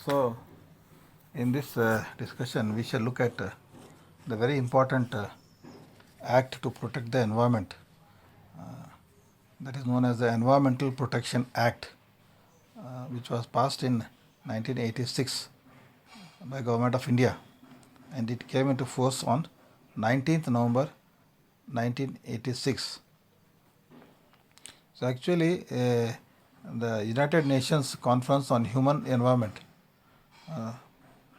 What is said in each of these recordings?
So, in this discussion, we shall look at the very important act to protect the environment, that is known as the Environmental Protection Act, which was passed in 1986 by Government of India, and it came into force on 19th November 1986. So actually, the United Nations Conference on Human Environment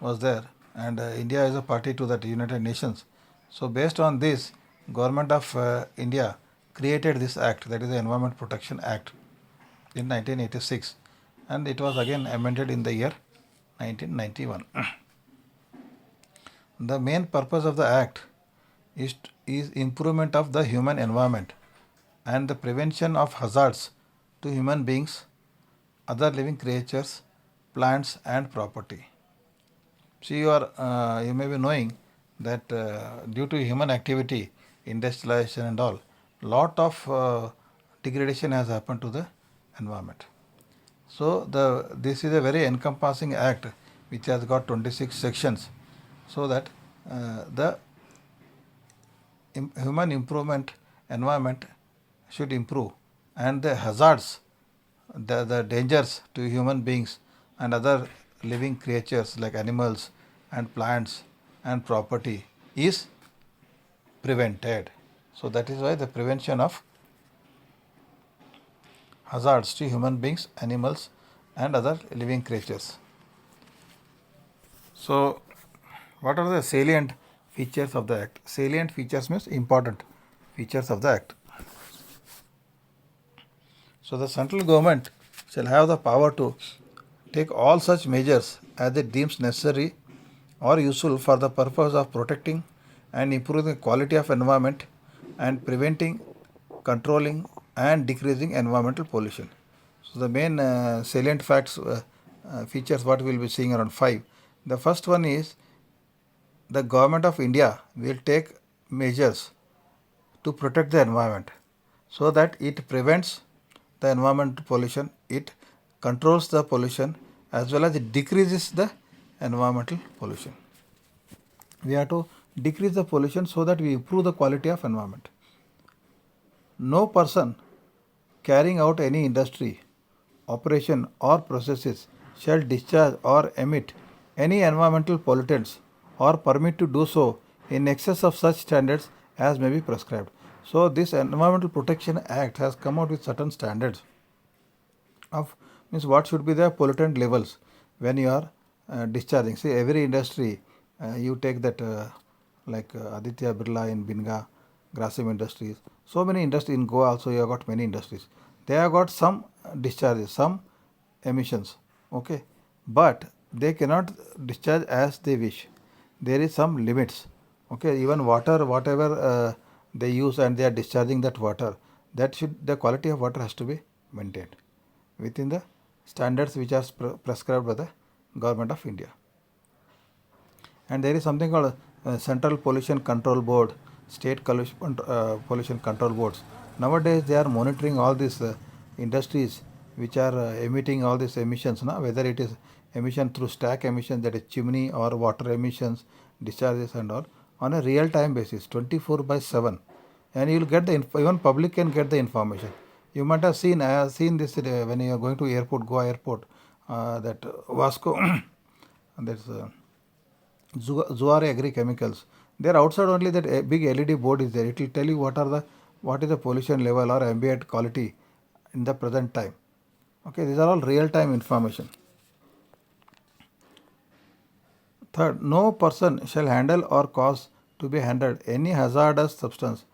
was there, and India is a party to that United Nations. So based on this, Government of India created this act, that is the Environment Protection Act, in 1986, and it was again amended in the year 1991. The main purpose of the act is improvement of the human environment and the prevention of hazards to human beings, other living creatures, plants and property. See, you may be knowing that due to human activity, industrialization and all, lot of degradation has happened to the environment. So this is a very encompassing act which has got 26 sections, so that the human improvement environment should improve, and the hazards, the dangers to human beings and other living creatures like animals and plants and property is prevented. So that is why the prevention of hazards to human beings, animals and other living creatures. So what are the salient features of the act? Salient features means important features of the act. So the central government shall have the power to take all such measures as it deems necessary or useful for the purpose of protecting and improving the quality of environment and preventing, controlling and decreasing environmental pollution. So the main salient facts, features what we will be seeing around 5. The first one is the Government of India will take measures to protect the environment so that it prevents the environmental pollution, it controls the pollution as well as it decreases the environmental pollution. We have to decrease the pollution so that we improve the quality of environment. No person carrying out any industry, operation or processes shall discharge or emit any environmental pollutants or permit to do so in excess of such standards as may be prescribed. So this Environmental Protection Act has come out with certain standards of means what should be the pollutant levels when you are discharging. See, every industry, you take that like Aditya Birla in Binga, Grasim Industries, so many industries in Goa also you have got many industries. They have got some discharges, some emissions, okay, but they cannot discharge as they wish. There is some limits, okay. Even water, whatever they use and they are discharging that water, the quality of water has to be maintained within the standards which are prescribed by the Government of India. And there is something called Central Pollution Control Board, State Pollution Control Boards. Nowadays they are monitoring all these industries which are emitting all these emissions, whether it is emission through stack emissions, that is chimney, or water emissions, discharges and all, on a real time basis, 24/7, and you will get even public can get the information. You might have seen, I have seen this when you are going to airport, Goa airport, that Vasco, that's Zuare Agri Chemicals. There outside only that big LED board is there. It will tell you what is the pollution level or ambient quality in the present time. Okay, these are all real time information. Third, no person shall handle or cause to be handled any hazardous substance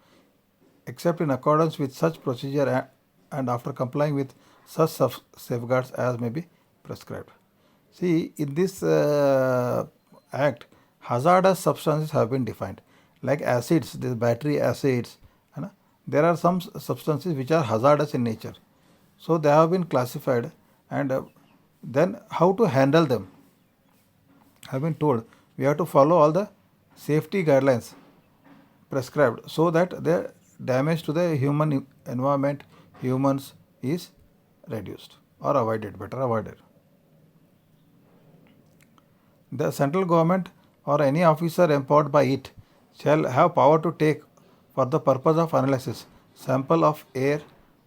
except in accordance with such procedure and after complying with such safeguards as may be prescribed. See, in this act, hazardous substances have been defined, like acids, these battery acids. There are some substances which are hazardous in nature, so they have been classified, and then how to handle them have been told. We have to follow all the safety guidelines prescribed so that the damage to the human environment, humans, is reduced or avoided, better avoided. The central government or any officer empowered by it shall have power to take, for the purpose of analysis, sample of air,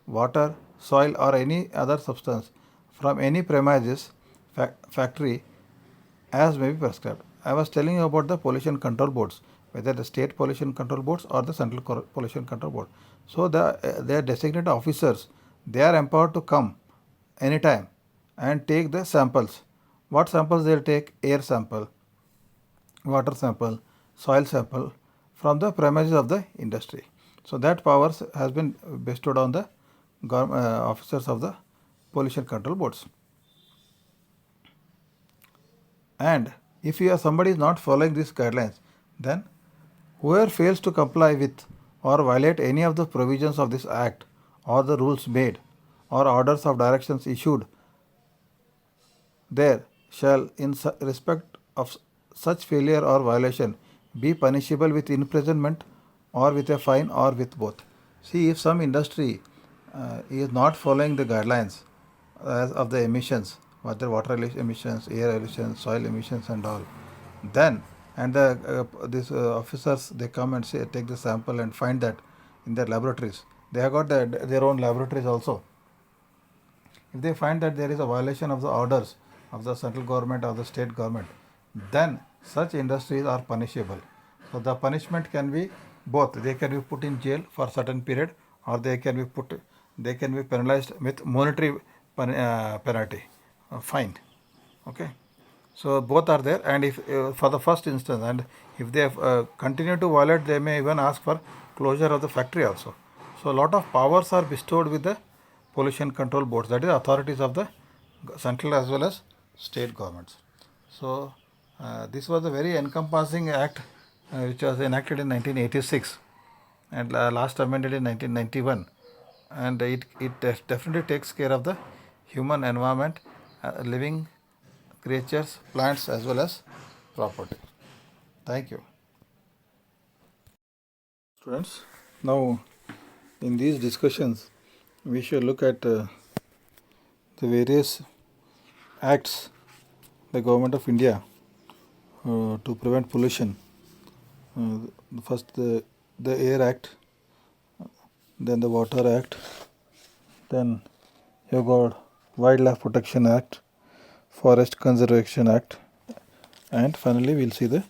water, soil or any other substance from any premises, factory, as may be prescribed. I was telling you about the pollution control boards, whether the state pollution control boards or the central pollution control board. So their designated officers, they are empowered to come anytime and take the samples. What samples they will take? Air sample, water sample, soil sample from the premises of the industry. So that powers has been bestowed on the officers of the pollution control boards. And if somebody is not following these guidelines, then whoever fails to comply with or violate any of the provisions of this act or the rules made or orders of directions issued there shall, in respect of such failure or violation, be punishable with imprisonment or with a fine or with both. See, if some industry is not following the guidelines of the emissions, whether water emissions, air emissions, soil emissions and all, then and these officers, they come and say, take the sample and find that in their laboratories. They have got their own laboratories also. If they find that there is a violation of the orders of the central government or the state government, then such industries are punishable. So the punishment can be both. They can be put in jail for a certain period, or they can be penalized with monetary penalty, fine. Okay. So both are there, and if for the first instance, and if they continue to violate, they may even ask for closure of the factory also. So a lot of powers are bestowed with the pollution control boards, that is authorities of the central as well as state governments. So this was a very encompassing act which was enacted in 1986 and last amended in 1991, and it definitely takes care of the human environment, living creatures, plants as well as property. Thank you. Students, now in these discussions we shall look at the various acts the government of India to prevent pollution. First the Air Act, then the Water Act, then you got Wildlife Protection Act, Forest Conservation Act, and finally we will see the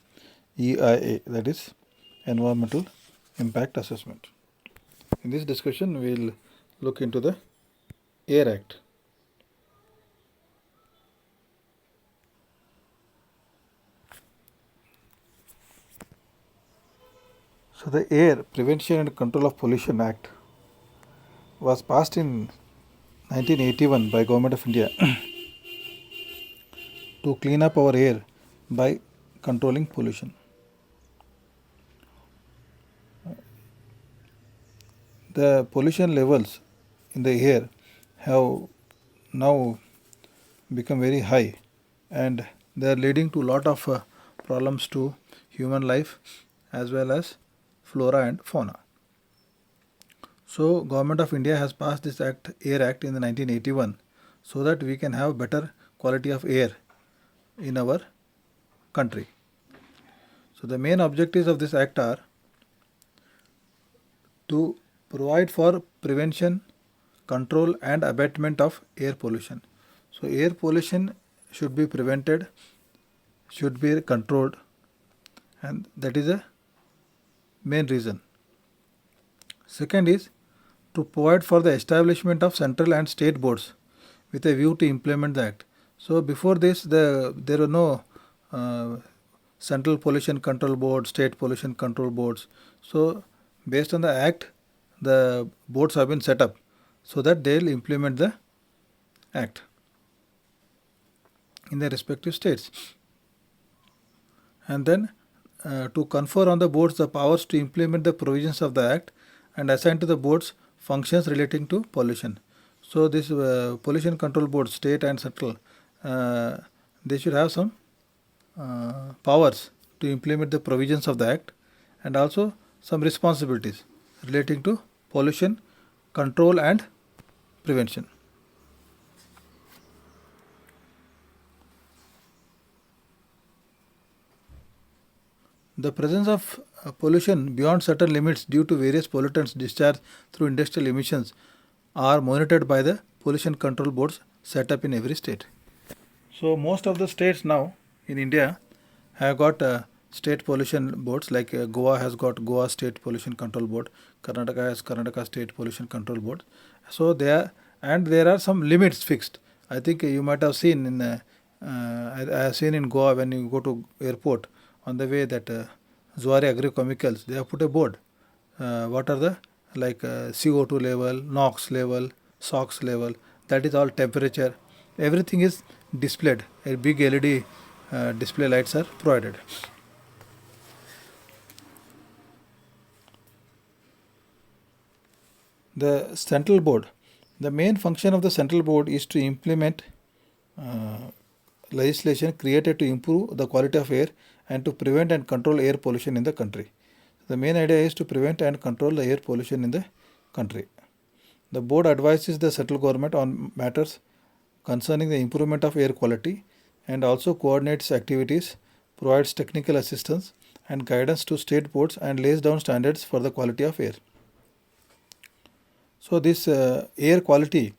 EIA, that is Environmental Impact Assessment. In this discussion we will look into the Air Act. So the Air Prevention and Control of Pollution Act was passed in 1981 by Government of India to clean up our air by controlling pollution. The pollution levels in the air have now become very high, and they are leading to a lot of problems to human life as well as flora and fauna. So Government of India has passed this act, Air Act, in the 1981, so that we can have better quality of air in our country. So the main objectives of this act are to provide for prevention, control and abatement of air pollution. So air pollution should be prevented, should be controlled, and that is a main reason. Second is to provide for the establishment of central and state boards with a view to implement the act. So before this, there were no central pollution control board, state pollution control boards. So based on the act, the boards have been set up so that they will implement the act in their respective states. And then to confer on the boards the powers to implement the provisions of the act and assign to the boards functions relating to pollution. So this pollution control board, state and central, they should have some powers to implement the provisions of the act, and also some responsibilities relating to pollution control and prevention. The presence of pollution beyond certain limits due to various pollutants discharged through industrial emissions are monitored by the pollution control boards set up in every state. So most of the states now in India have got state pollution boards, like Goa has got Goa State Pollution Control Board, Karnataka has Karnataka State Pollution Control Board. So there are some limits fixed. I think you might have seen I have seen in Goa, when you go to airport on the way, that Zuari Agrochemicals, they have put a board. What are the, like CO2 level, NOx level, SOx level, that is all temperature. Everything is displayed. A big LED display lights are provided. The central board. The main function of the central board is to implement legislation created to improve the quality of air and to prevent and control air pollution in the country. The main idea is to prevent and control the air pollution in the country. The board advises the central government on matters concerning the improvement of air quality and also coordinates activities, provides technical assistance and guidance to state boards, and lays down standards for the quality of air. So this air quality,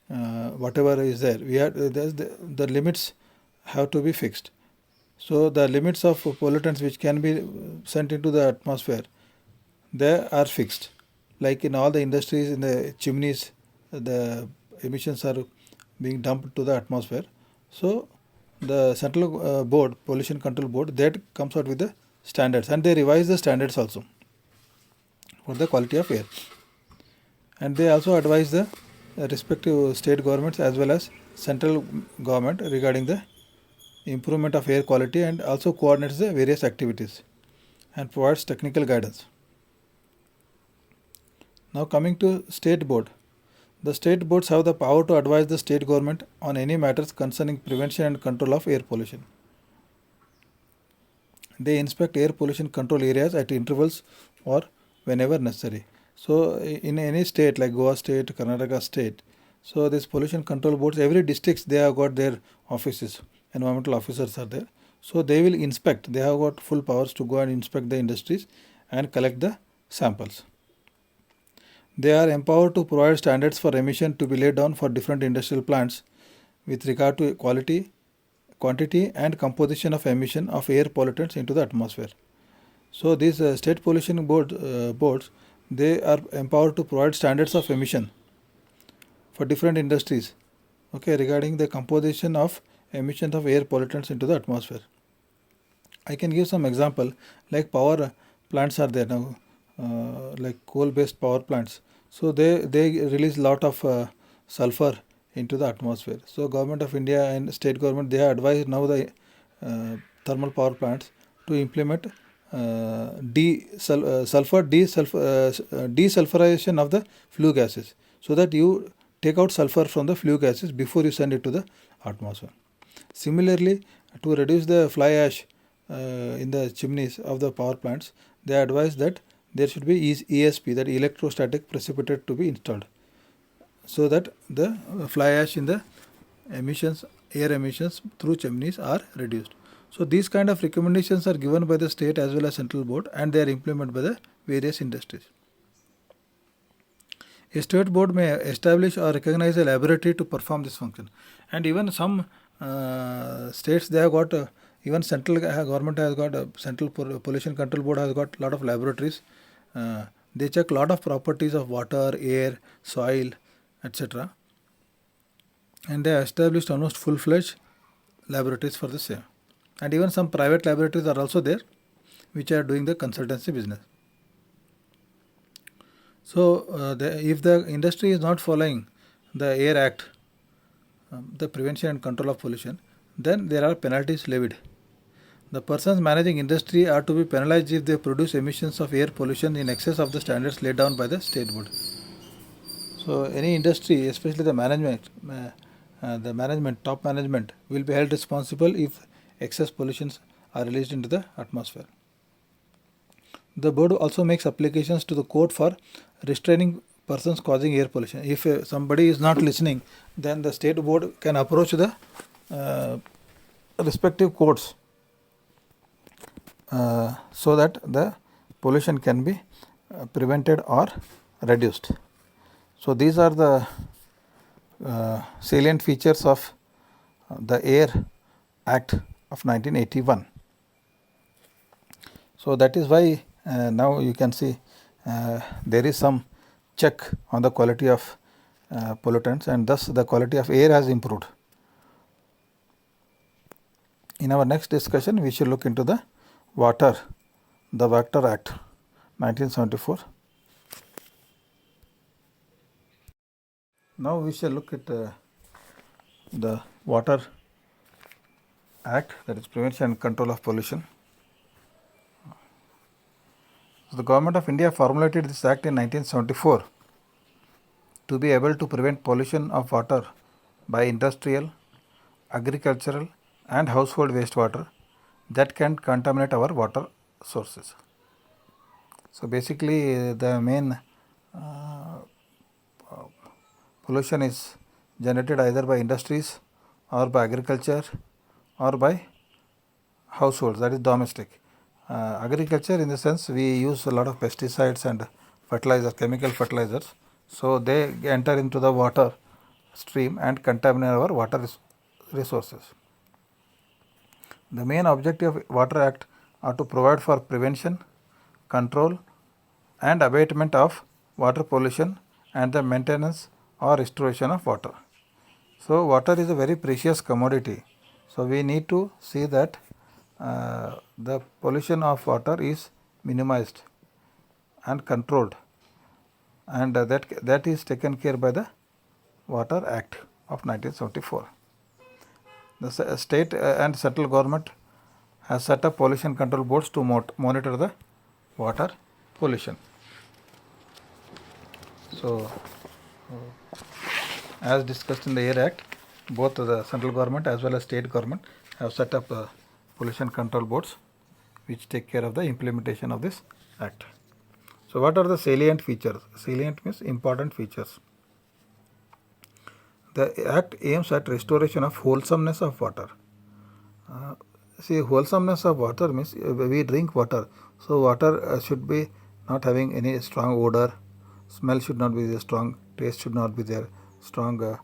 whatever is there, the limits have to be fixed. So the limits of pollutants which can be sent into the atmosphere, they are fixed. Like in all the industries, in the chimneys, the emissions are being dumped to the atmosphere. So the central board, pollution control board, that comes out with the standards, and they revise the standards also for the quality of air. And they also advise the respective state governments as well as central government regarding the improvement of air quality, and also coordinates the various activities and provides technical guidance. Now coming to state board. The state boards have the power to advise the state government on any matters concerning prevention and control of air pollution. They inspect air pollution control areas at intervals or whenever necessary. So in any state like Goa state, Karnataka state, so this pollution control boards, every districts, they have got their offices, environmental officers are there. So they will inspect, they have got full powers to go and inspect the industries and collect the samples. They are empowered to provide standards for emission to be laid down for different industrial plants with regard to quality, quantity and composition of emission of air pollutants into the atmosphere. So these state pollution boards, they are empowered to provide standards of emission for different industries, okay, regarding the composition of emissions of air pollutants into the atmosphere. I can give some example, like power plants are there now, like coal-based power plants. So they release lot of sulfur into the atmosphere. So Government of India and state government, they have advised now the thermal power plants to implement desulfurization of the flue gases, so that you take out sulfur from the flue gases before you send it to the atmosphere. Similarly, to reduce the fly ash in the chimneys of the power plants, they advise that there should be ESP, that electrostatic precipitator, to be installed, so that the fly ash in the emissions, air emissions through chimneys are reduced. So these kind of recommendations are given by the state as well as central board, and they are implemented by the various industries. A state board may establish or recognize a laboratory to perform this function. And even some states, they have got even central government has got central pollution control board has got lot of laboratories. They check lot of properties of water, air, soil, etc. And they have established almost full-fledged laboratories for the same. And even some private laboratories are also there, which are doing the consultancy business. So if the industry is not following the Air Act, the prevention and control of pollution, then there are penalties levied. The persons managing industry are to be penalized if they produce emissions of air pollution in excess of the standards laid down by the state board. So any industry, especially the management, top management, will be held responsible if excess pollutions are released into the atmosphere. The board also makes applications to the court for restraining persons causing air pollution. If somebody is not listening, then the state board can approach the respective courts so that the pollution can be prevented or reduced. So these are the salient features of the Air Act of 1981. So that is why now you can see there is some check on the quality of pollutants, and thus the quality of air has improved. In our next discussion, we shall look into the Water Act 1974. Now we shall look at the Water Act, that is Prevention and Control of Pollution. So the Government of India formulated this Act in 1974 to be able to prevent pollution of water by industrial, agricultural and household wastewater that can contaminate our water sources. So basically the main pollution is generated either by industries or by agriculture or by households, that is domestic. Agriculture, in the sense we use a lot of pesticides and fertilizers, chemical fertilizers, so they enter into the water stream and contaminate our water resources. The main objective of Water Act are to provide for prevention, control and abatement of water pollution and the maintenance or restoration of water. So water is a very precious commodity. So we need to see that the pollution of water is minimized and controlled, and that is taken care by the Water Act of 1974. The state and central government has set up pollution control boards to monitor the water pollution. So as discussed in the Air Act, both the central government as well as state government have set up pollution control boards which take care of the implementation of this act. So what are the salient features? Salient means important features. The act aims at restoration of wholesomeness of water. See, wholesomeness of water means we drink water, so water should be not having any strong odor, smell should not be there, strong taste should not be there, strong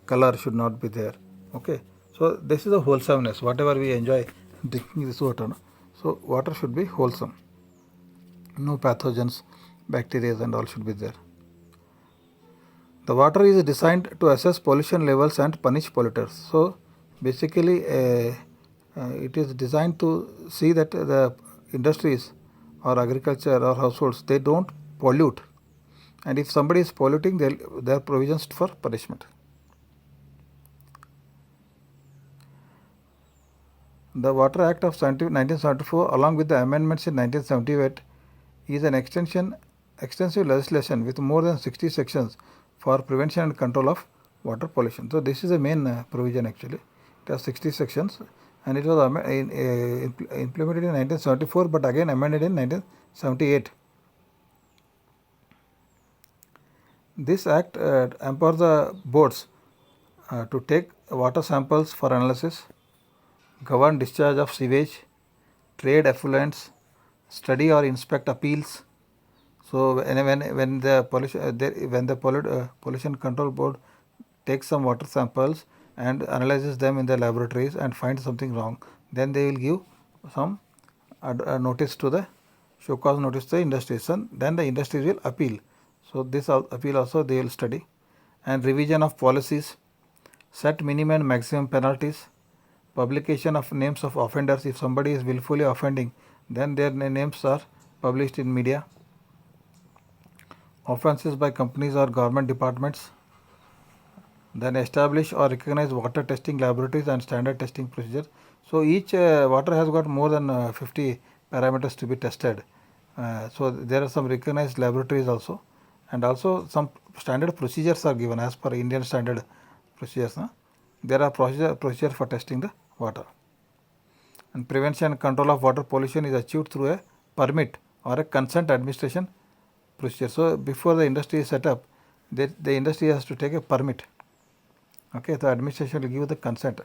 color should not be there. Okay, so this is the wholesomeness, whatever we enjoy drinking this water. No? So water should be wholesome, no pathogens, bacteria and all should be there. The water is designed to assess pollution levels and punish polluters. So basically it is designed to see that the industries or agriculture or households, they don't pollute, and if somebody is polluting, there are provisions for punishment. The Water Act of 1974 along with the amendments in 1978 is an extensive legislation with more than 60 sections for prevention and control of water pollution. So this is the main provision actually. It has 60 sections and it was implemented in 1974 but again amended in 1978. This act empowers the boards to take water samples for analysis, govern discharge of sewage, trade effluents, study or inspect appeals. So when the pollution control board takes some water samples and analyzes them in the laboratories and finds something wrong, then they will give some notice to the show cause notice to the industries, and then the industries will appeal. So this appeal also they will study, and revision of policies, set minimum and maximum penalties, publication of names of offenders. If somebody is willfully offending, then their names are published in media. Offences by companies or government departments. Then establish or recognize water testing laboratories and standard testing procedures. So each water has got more than 50 parameters to be tested. So there are some recognized laboratories also, and also some standard procedures are given as per Indian standard procedures. There are procedures for testing the water. And prevention and control of water pollution is achieved through a permit or a consent administration procedure. So before the industry is set up, the industry has to take a permit. Okay, the administration will give the consent.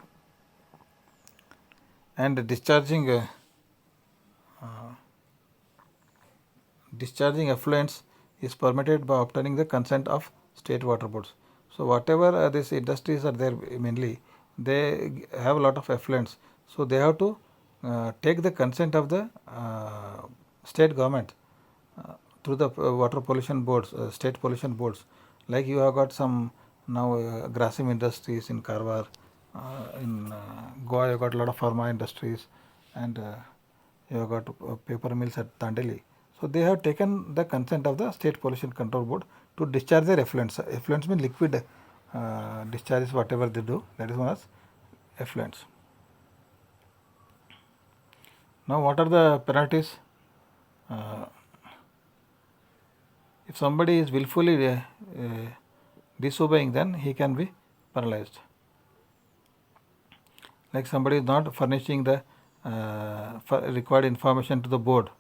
And discharging discharging effluents is permitted by obtaining the consent of state water boards. So whatever these industries are there, mainly they have a lot of effluents, so they have to take the consent of the state government through the water pollution boards, state pollution boards. Like you have got some now Grasim industries in Karwar, in Goa you have got a lot of pharma industries, and you have got paper mills at Tandeli. So they have taken the consent of the state pollution control board to discharge their effluents. Effluents mean liquid discharges, whatever they do, that is known as effluents. Now what are the penalties? If somebody is willfully disobeying, then he can be penalized. Like somebody is not furnishing the required information to the board,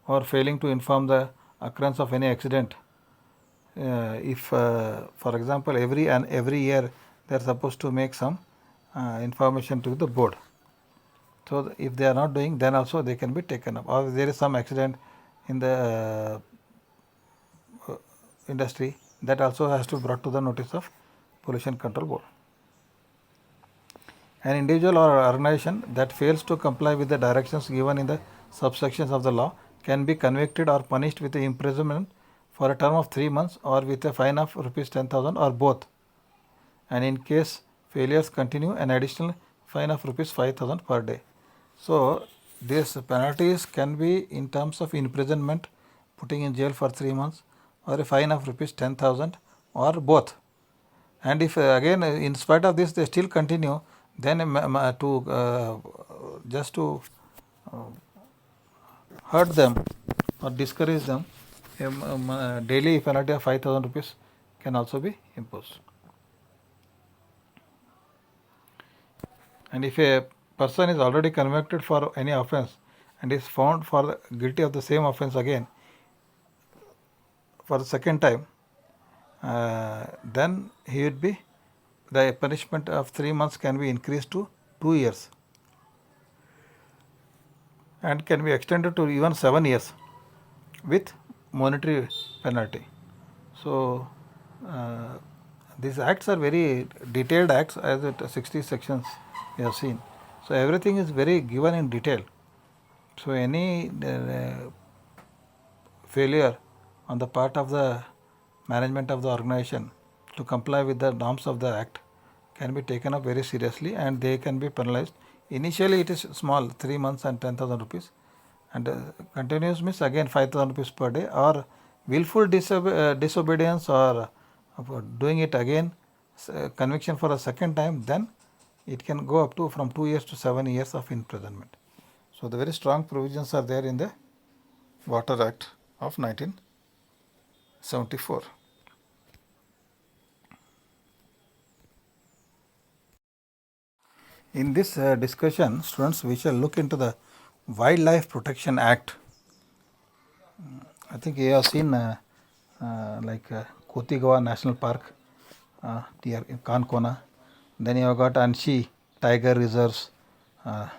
or failing to inform the occurrence of any accident. If for example every year they are supposed to make some information to the board, so if they are not doing, then also they can be taken up. Or if there is some accident in the industry, that also has to be brought to the notice of pollution control board. An individual or organization that fails to comply with the directions given in the subsections of the law can be convicted or punished with imprisonment for a term of 3 months, or with a fine of rupees 10,000, or both. And in case failures continue, an additional fine of rupees 5,000 per day. So these penalties can be in terms of imprisonment, putting in jail for 3 months, or a fine of rupees 10,000, or both. And if again in spite of this they still continue, then just to hurt them or discourage them, a daily penalty of 5,000 rupees can also be imposed. And if a person is already convicted for any offence and is found guilty of the same offence again for the second time, then he would be, the punishment of 3 months can be increased to 2 years, and can be extended to even 7 years with monetary penalty. So these acts are very detailed acts, as it 60 sections we have seen. So everything is very given in detail. So any failure on the part of the management of the organization to comply with the norms of the act can be taken up very seriously, and they can be penalized. Initially it is small, 3 months and 10,000 rupees, and continuous means again 5,000 rupees per day, or willful disobedience, or doing it again, conviction for a second time, then it can go up to from 2 years to 7 years of imprisonment. So the very strong provisions are there in the Water Act of 1974. In this discussion, students, we shall look into the Wildlife Protection Act. I think you have seen like Kotigawa National Park near Kankona. Then you have got Anshi Tiger Reserves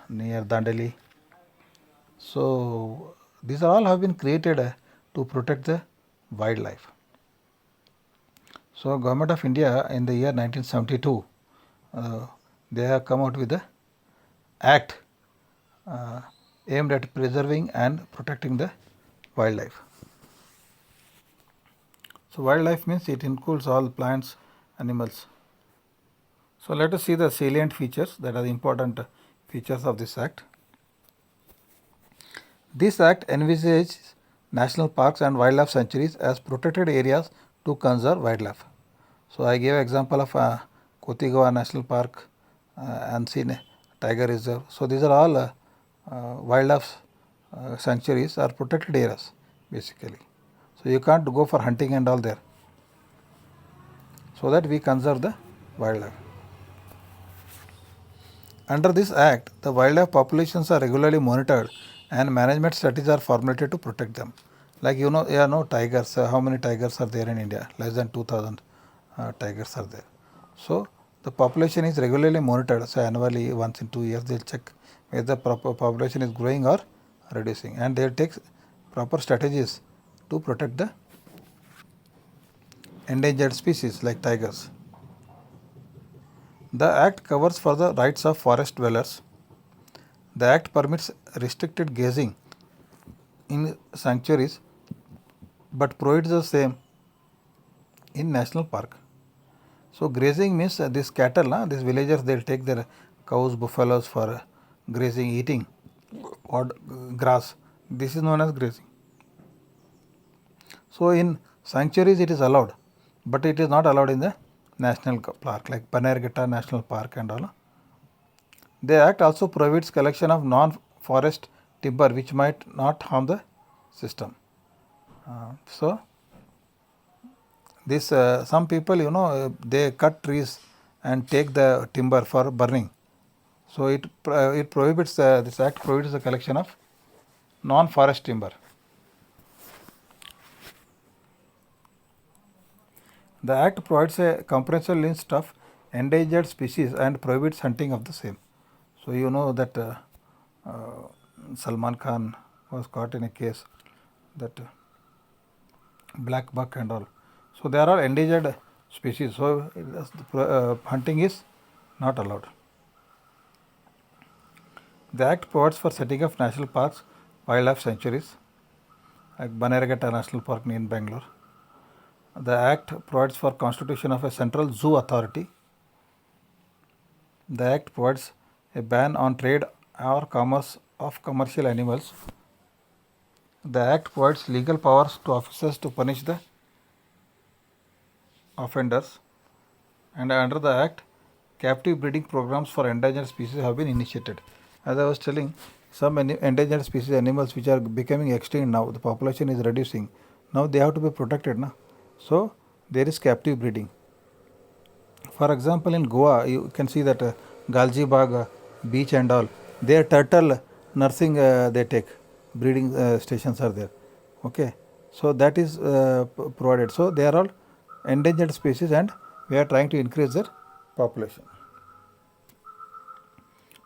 near Dandeli. So these all have been created to protect the wildlife. So Government of India in the year 1972, they have come out with the act aimed at preserving and protecting the wildlife. So wildlife means it includes all plants, animals. So let us see the salient features, that are the important features of this act. This act envisages national parks and wildlife sanctuaries as protected areas to conserve wildlife. So I gave example of Kotigawa National Park, Ansi Tiger Reserve. So these are all wildlife sanctuaries, are protected areas basically. So you can't go for hunting and all there, so that we conserve the wildlife. Under this act, the wildlife populations are regularly monitored and management strategies are formulated to protect them. Like tigers, how many tigers are there in India? Less than 2,000 tigers are there. So the population is regularly monitored. So annually, once in 2 years, they will check whether the population is growing or reducing, and they will take proper strategies to protect the endangered species like tigers. The Act covers for the rights of forest dwellers. The Act permits restricted grazing in sanctuaries but prohibits the same in national park. So grazing means this cattle, these villagers, they'll take their cows, buffaloes for grazing, eating or grass. This is known as grazing. So in sanctuaries it is allowed, but it is not allowed in the national park like Panerghatta National Park and all. The Act also prohibits collection of non-forest timber which might not harm the system. So this some people, they cut trees and take the timber for burning. So it prohibits this Act prohibits the collection of non-forest timber. The Act provides a comprehensive list of endangered species and prohibits hunting of the same. So you know that Salman Khan was caught in a case that black buck and all. So there are endangered species. So hunting is not allowed. The Act provides for setting up national parks, wildlife sanctuaries like Banerghatta National Park in Bangalore. The Act provides for constitution of a central zoo authority. The Act provides a ban on trade or commerce of commercial animals. The Act provides legal powers to officers to punish the offenders. And under the Act, captive breeding programs for endangered species have been initiated. As I was telling, some endangered species animals which are becoming extinct now, the population is reducing. Now they have to be protected. So there is captive breeding. For example, in Goa, you can see that Galji Bagh beach and all, their turtle nursing they take, breeding stations are there. Okay, so that is provided. So they are all endangered species and we are trying to increase their population.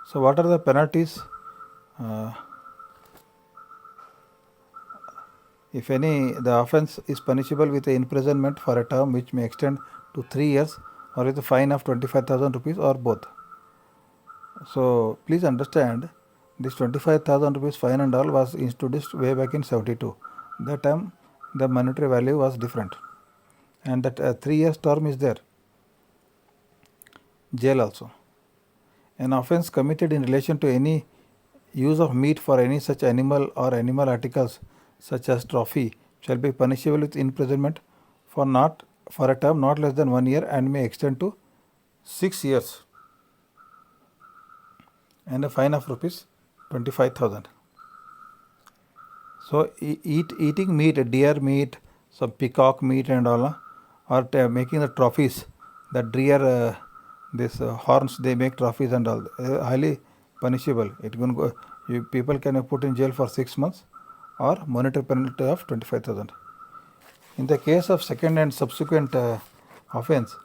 So what are the penalties? If any, the offence is punishable with imprisonment for a term which may extend to 3 years or with a fine of 25,000 rupees or both. So please understand, this 25,000 rupees fine and all was introduced way back in 72. That time the monetary value was different, and that 3 years term is there. Jail also. An offence committed in relation to any use of meat for any such animal or animal articles such as trophy shall be punishable with imprisonment for a term not less than 1 year and may extend to 6 years and a fine of rupees 25,000. So eating meat, deer meat, some peacock meat and all, or making the trophies, the deer horns, they make trophies and all, highly punishable. It can go, people can be put in jail for 6 months or monetary penalty of 25,000. In the case of second and subsequent offence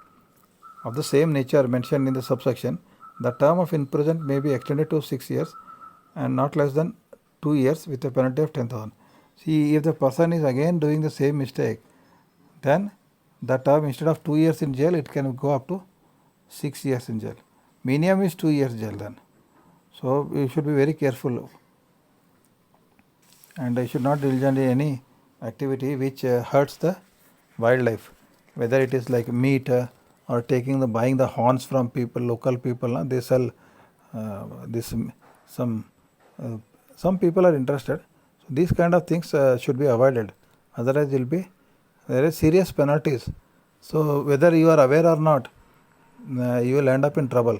of the same nature mentioned in the subsection, the term of imprisonment may be extended to 6 years and not less than 2 years with a penalty of 10,000. See, if the person is again doing the same mistake, then the term, instead of 2 years in jail, it can go up to 6 years in jail. Minimum is 2 years jail then. So we should be very careful, and I should not indulge in any activity which hurts the wildlife, whether it is like meat or buying the horns from people, local people. They sell this. Some people are interested. So these kind of things should be avoided. Otherwise, there is serious penalties. So whether you are aware or not, you will end up in trouble.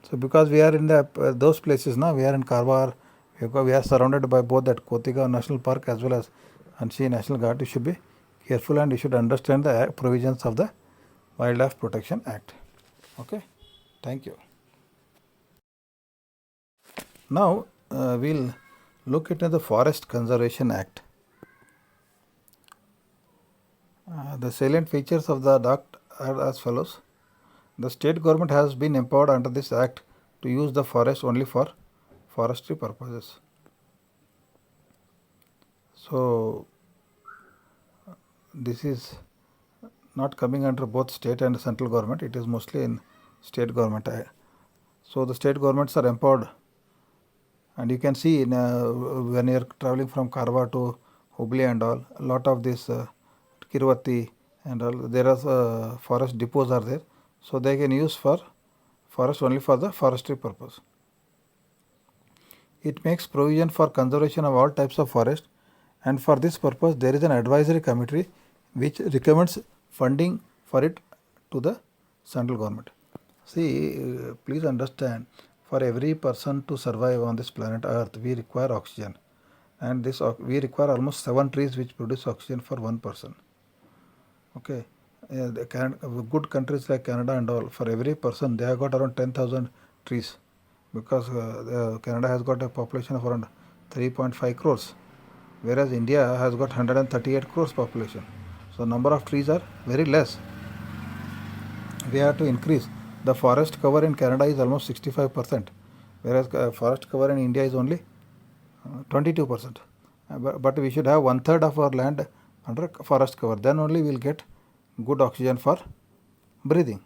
So because we are in those places now, we are in Karwar, we are surrounded by both that Kotigaon National Park as well as Anshi National Guard. You should be careful and you should understand the provisions of the Wildlife Protection Act. Okay, thank you. Now we'll look into the Forest Conservation Act. The salient features of the act are as follows. The state government has been empowered under this act to use the forest only for forestry purposes. So this is not coming under both state and central government. It is mostly in state government. So the state governments are empowered, and you can see when you are traveling from Karwar to Hubli and all, a lot of this Kirvati and all, there are forest depots are there, so they can use for forest only for the forestry purpose. It makes provision for conservation of all types of forest, and for this purpose there is an advisory committee which recommends funding for it to the central government. See, please understand, for every person to survive on this planet Earth, we require oxygen, and this we require almost 7 trees which produce oxygen for one person. Okay, good countries like Canada and all, for every person they have got around 10,000 trees, because Canada has got a population of around 3.5 crores, whereas India has got 138 crores population. So number of trees are very less. We have to increase. The forest cover in Canada is almost 65%, whereas forest cover in India is only 22%. But we should have 1/3 of our land under forest cover. Then only we will get good oxygen for breathing.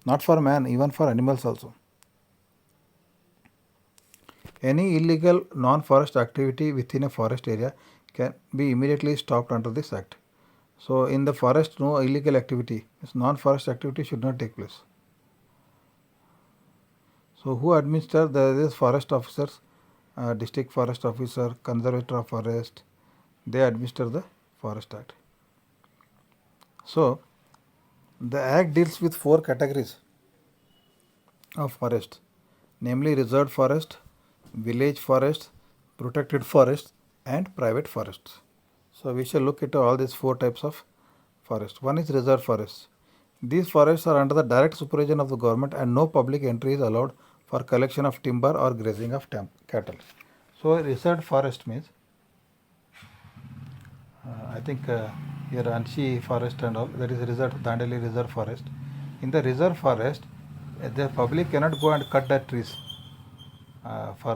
Not for man, even for animals also. Any illegal non-forest activity within a forest area can be immediately stopped under this act. So in the forest, no illegal activity, non-forest activity should not take place. So who administer these forest officers? District forest officer, conservator of forest, they administer the forest act. So the act deals with 4 categories of forest, namely reserved forest, village forest, protected forest, and private forests. So we shall look at all these 4 types of forest. One is reserved forest. These forests are under the direct supervision of the government, and no public entry is allowed for collection of timber or grazing of cattle. So reserved forest means, I think here Anshi forest and all, that is reserved, Dandeli reserve forest. In the reserve forest, the public cannot go and cut the trees for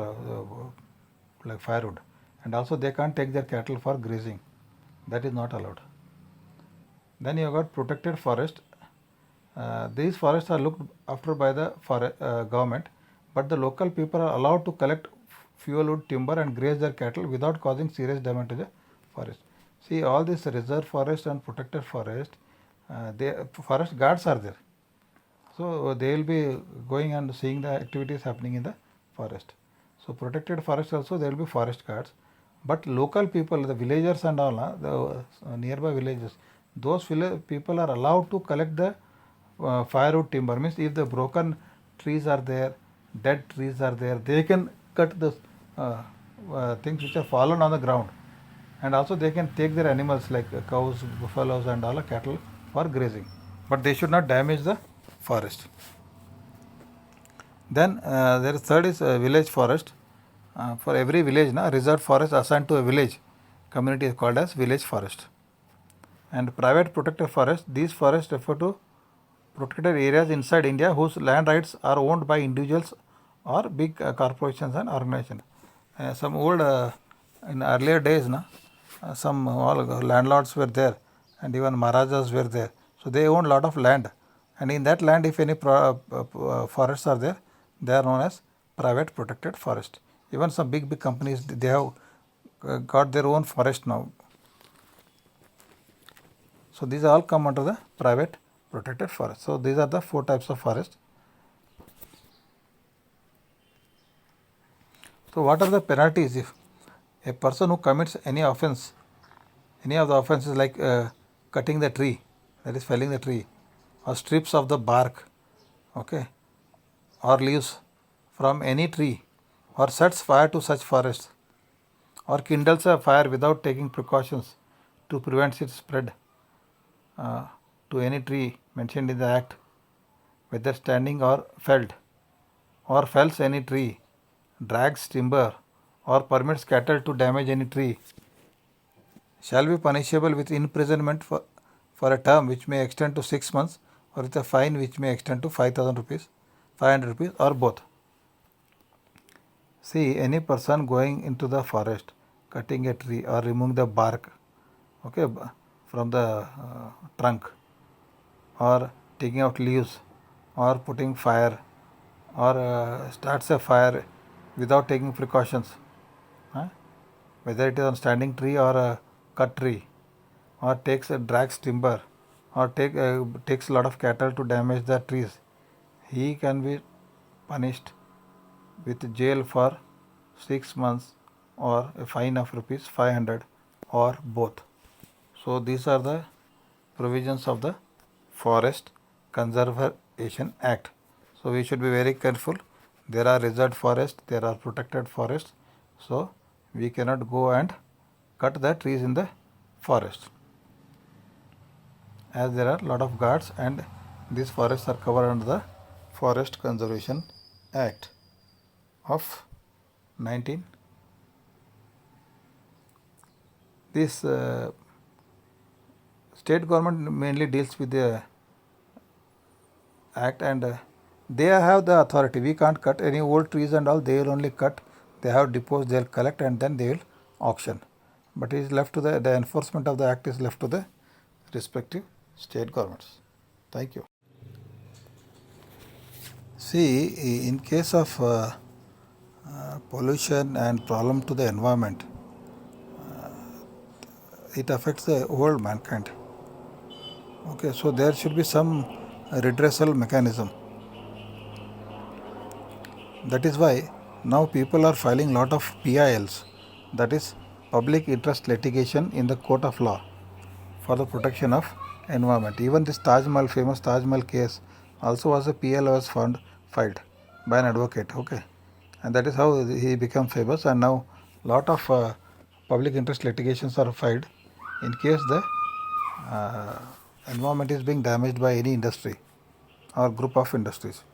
like firewood, and also they can't take their cattle for grazing. That is not allowed. Then you have got protected forest. These forests are looked after by the government, but the local people are allowed to collect fuel wood, timber and graze their cattle without causing serious damage to the forest. See, all this reserve forest and protected forest, forest guards are there. So they will be going and seeing the activities happening in the forest. So protected forest also there will be forest guards, but local people, the villagers and all, the nearby villages, those people are allowed to collect the firewood timber. Means if the broken trees are there, dead trees are there, they can cut the things which are fallen on the ground, and also they can take their animals like cows, buffaloes and all cattle for grazing, but they should not damage the forest. Then there is third is village forest. For every village, reserved forest assigned to a village community is called as village forest. And private protected forest, these forests refer to protected areas inside India whose land rights are owned by individuals or big corporations and organizations. Some old, in earlier days, some all landlords were there, and even Maharajas were there. So they owned lot of land, and in that land, if any forests are there, they are known as private protected forest. Even some big companies, they have got their own forest now. So these all come under the private protected forest. So these are the 4 types of forest. So what are the penalties if a person who commits any offence, any of the offences like cutting the tree, that is felling the tree, or strips of the bark, okay, or leaves from any tree, or sets fire to such forest, or kindles a fire without taking precautions to prevent its spread to any tree mentioned in the act, whether standing or felled, or fells any tree, drags timber, or permits cattle to damage any tree, shall be punishable with imprisonment for a term which may extend to 6 months, or with a fine which may extend to 5,000 rupees, 500 rupees, or both. See, any person going into the forest, cutting a tree or removing the bark, okay, from the trunk, or taking out leaves, or putting fire, or starts a fire without taking precautions, huh? Whether it is on standing tree or a cut tree, or drags timber, or takes a lot of cattle to damage the trees, he can be punished with jail for 6 months or a fine of rupees 500 or both. So these are the provisions of the Forest Conservation Act. So we should be very careful. There are reserved forests, there are protected forests. So we cannot go and cut the trees in the forest, as there are a lot of guards, and these forests are covered under the Forest Conservation Act of 19. This state government mainly deals with the act, and they have the authority. We can't cut any old trees and all. They will only cut. They have depots. They will collect and then they will auction. But it is left to the enforcement of the act is left to the respective state governments. Thank you. See, in case of pollution and problem to the environment, it affects the whole mankind. Okay, so there should be some redressal mechanism. That is why now people are filing lot of PILs, that is public interest litigation, in the court of law for the protection of environment. Even this famous Taj Mahal case also was a PL was filed by an advocate. Okay, and that is how he became famous. And now lot of public interest litigations are filed in case the environment is being damaged by any industry or group of industries.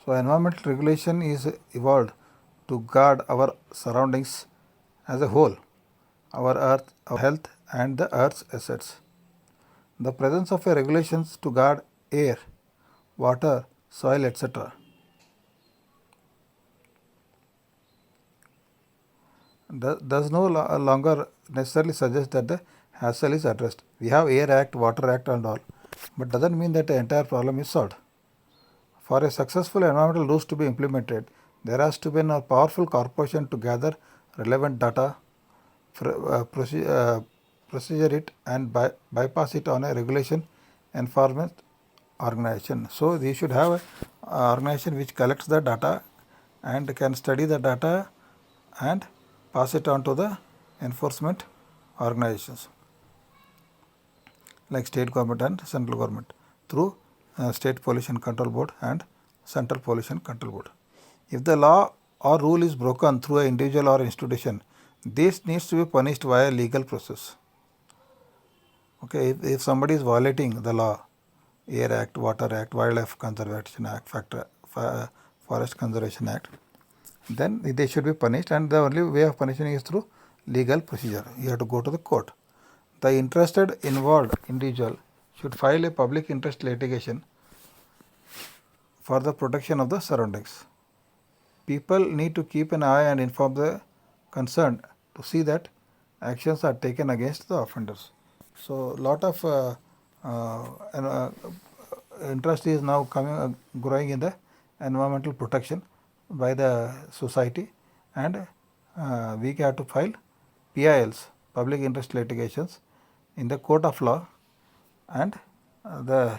So environmental regulation is evolved to guard our surroundings as a whole, our earth, our health, and the earth's assets. The presence of a regulations to guard air, water, soil, etc. does no longer necessarily suggest that the hassle is addressed. We have Air Act, Water Act and all, but doesn't mean that the entire problem is solved. For a successful environmental rules to be implemented, there has to be a powerful corporation to gather relevant data, procedure it, and bypass it on a regulation enforcement organization. So we should have an organization which collects the data and can study the data and pass it on to the enforcement organizations like state government and central government through State Pollution Control Board and Central Pollution Control Board. If the law or rule is broken through an individual or institution, this needs to be punished via legal process. Okay, if somebody is violating the law, Air Act, Water Act, Wildlife Conservation Act, Forest Conservation Act, then they should be punished, and the only way of punishing is through legal procedure. You have to go to the court. The interested involved individual should file a public interest litigation for the protection of the surroundings. People need to keep an eye and inform the concerned to see that actions are taken against the offenders. So lot of interest is now growing in the environmental protection by the society, and we have to file PILs, public interest litigations, in the court of law, and the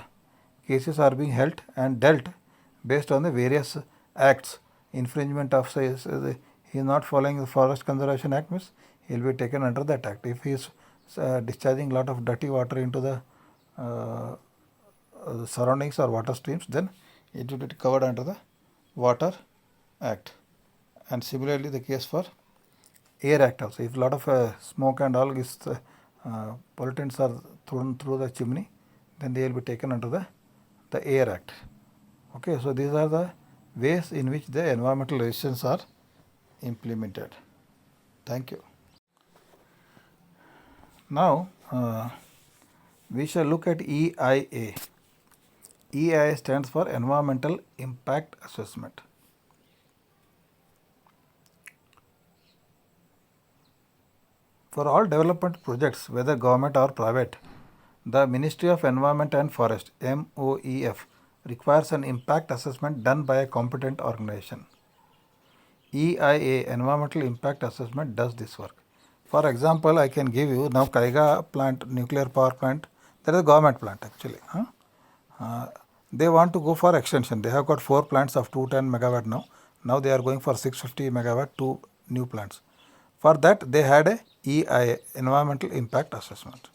cases are being held and dealt based on the various acts. Infringement of, say, he is not following the Forest Conservation Act, means he will be taken under that act. If he is discharging lot of dirty water into the surroundings or water streams, then it will be covered under the Water Act. And similarly the case for Air Act also. If a lot of smoke and all is pollutants are thrown through the chimney, then they will be taken under the Air Act. Okay, so these are the ways in which the environmental regulations are implemented. Thank you. Now we shall look at EIA. EIA stands for Environmental Impact Assessment. For all development projects, whether government or private, the Ministry of Environment and Forest (MOEF) requires an impact assessment done by a competent organization. EIA, Environmental Impact Assessment, does this work. For example, I can give you now Kaiga plant, nuclear power plant, that is a government plant actually. They want to go for extension. They have got 4 plants of 210 megawatt now. Now they are going for 650 megawatt, 2 new plants. For that they had a EIA, Environmental Impact Assessment.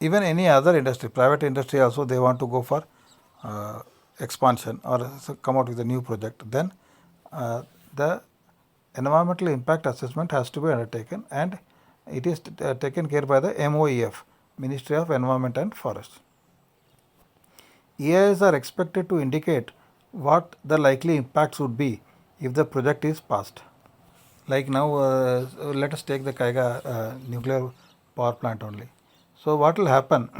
Even any other industry, private industry also, they want to go for expansion or come out with a new project. Then the environmental impact assessment has to be undertaken, and it is taken care by the MOEF, Ministry of Environment and Forest. EIAs are expected to indicate what the likely impacts would be if the project is passed. Like now, let us take the Kaiga nuclear power plant only. So what will happen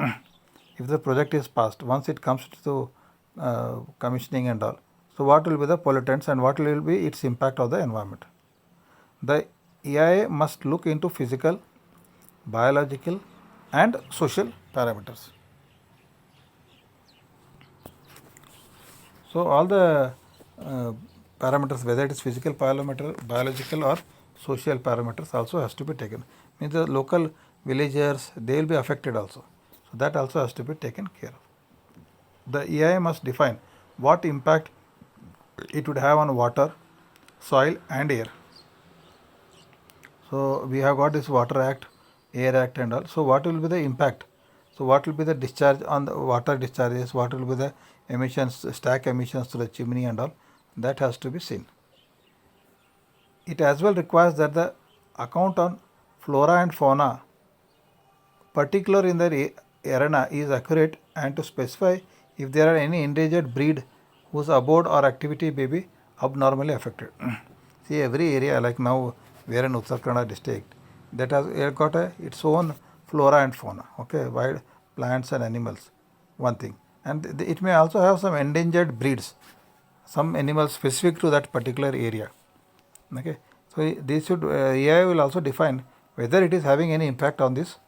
if the project is passed, once it comes to commissioning and all? So what will be the pollutants and what will be its impact on the environment? The EIA must look into physical, biological and social parameters. So all the parameters, whether it is physical parameter, biological or social parameters, also has to be taken. Means the local villagers, they will be affected also. So that also has to be taken care of. The EIA must define what impact it would have on water, soil and air. So we have got this Water Act, Air Act and all. So what will be the impact? So what will be the discharge on the water discharges? What will be the emissions, stack emissions to the chimney and all? That has to be seen. It as well requires that the account on flora and fauna, particular in the arena, is accurate, and to specify if there are any endangered breed whose abode or activity may be abnormally affected. See, every area, like now we are in Uttar Kannada district, that has got its own flora and fauna, okay, wild plants and animals, one thing. And it may also have some endangered breeds, some animals specific to that particular area. Okay, so this should EIA will also define whether it is having any impact on this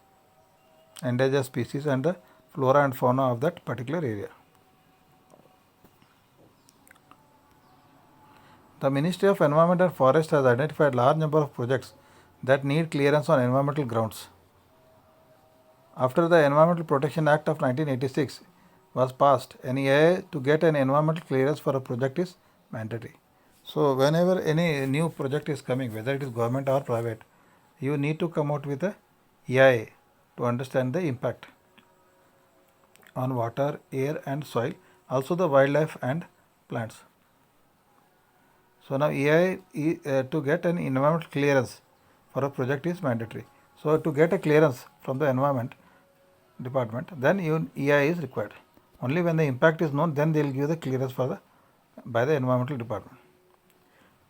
endangered species and the flora and fauna of that particular area. The Ministry of Environment and Forest has identified large number of projects that need clearance on environmental grounds. After the Environmental Protection Act of 1986 was passed, an EIA to get an environmental clearance for a project is mandatory. So whenever any new project is coming, whether it is government or private, you need to come out with a EIA to understand the impact on water, air and soil, also the wildlife and plants. So now EIA to get an environmental clearance for a project is mandatory. So to get a clearance from the environment department, then EIA is required. Only when the impact is known, then they will give the clearance by the environmental department.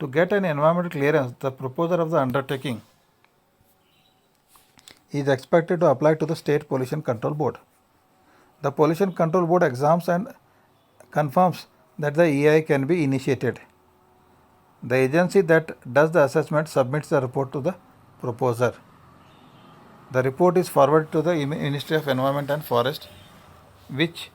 To get an environmental clearance, the proposer of the undertaking is expected to apply to the State Pollution Control Board. The Pollution Control Board examines and confirms that the EIA can be initiated. The agency that does the assessment submits the report to the proposer. The report is forwarded to the Ministry of Environment and Forest, which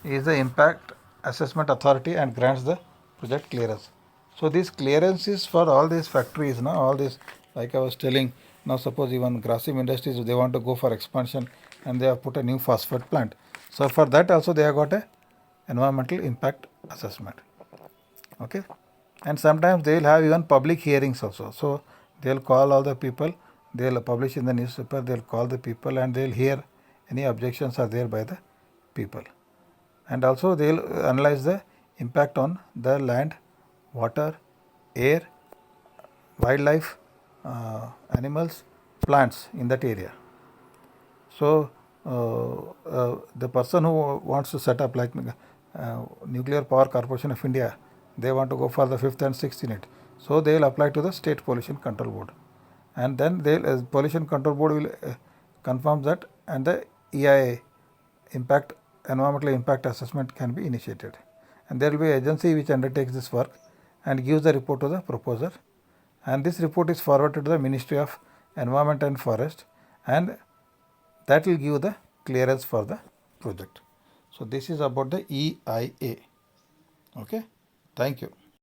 is the impact assessment authority and grants the project clearance. So this clearance is for all these factories, now all this, like I was telling, now suppose even Grasim Industries, they want to go for expansion and they have put a new phosphate plant. So for that also they have got a environmental impact assessment. Okay. And sometimes they will have even public hearings also. So they will call all the people, they will publish in the newspaper, they will call the people and they will hear any objections are there by the people. And also they will analyze the impact on the land, water, air, wildlife, animals, plants in that area. So the person who wants to set up like Nuclear Power Corporation of India, they want to go for the 5th and 6th unit. So they will apply to the State Pollution Control Board, and then the Pollution Control Board will confirm that, and the EIA environmental impact assessment can be initiated, and there will be an agency which undertakes this work and gives the report to the proposer, and this report is forwarded to the Ministry of environment and forest, and that will give the clearance for the project. So this is about the EIA. Okay, thank you.